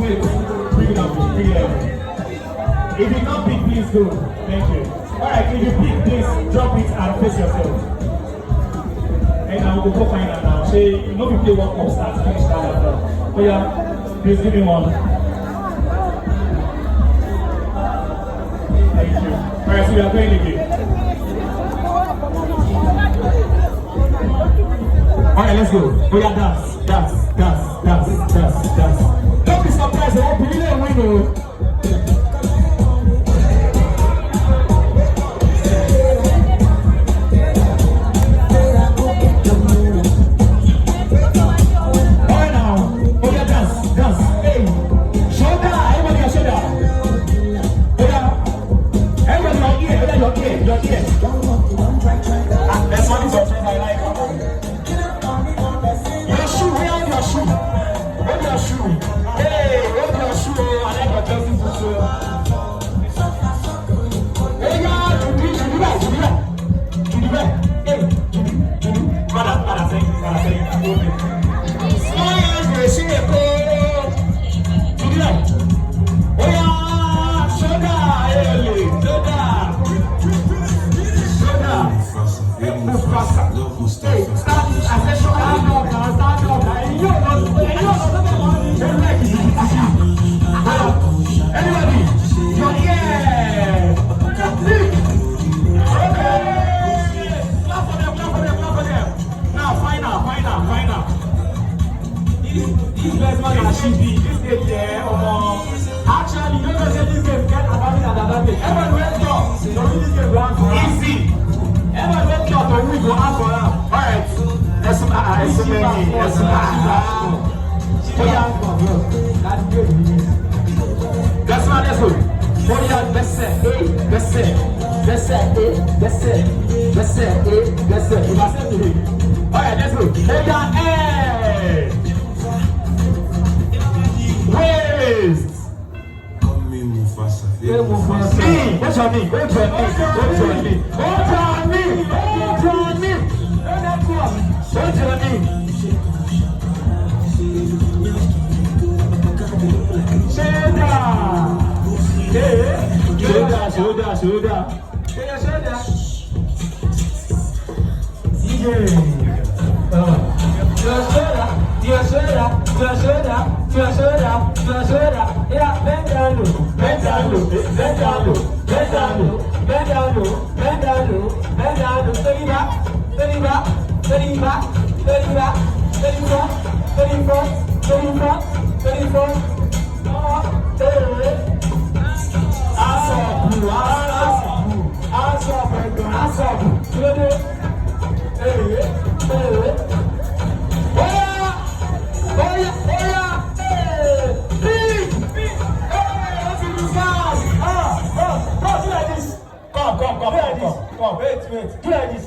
Bring it up, bring it up. If you can't pick, please go. Thank you. Alright, if you pick, please drop it and face yourself. And I will go find out now. Say, you know, we play one pop start, finish that as well. Oh yeah, please give me one. Thank you. Alright, so we are going again. Alright, let's go. Oh yeah, dance. Don't be surprised, I won't believe it when you. Actually, you know that this game get advantage and advantage. Everyone wake up. So this game go on for us. Easy. Everyone wake up and we go out for us. Alright. That's one, let's go. Alright, let's go. Waste. What's your name? Shoulder. Yeah, bend down low. Steady back. Come. Wait. Do like this.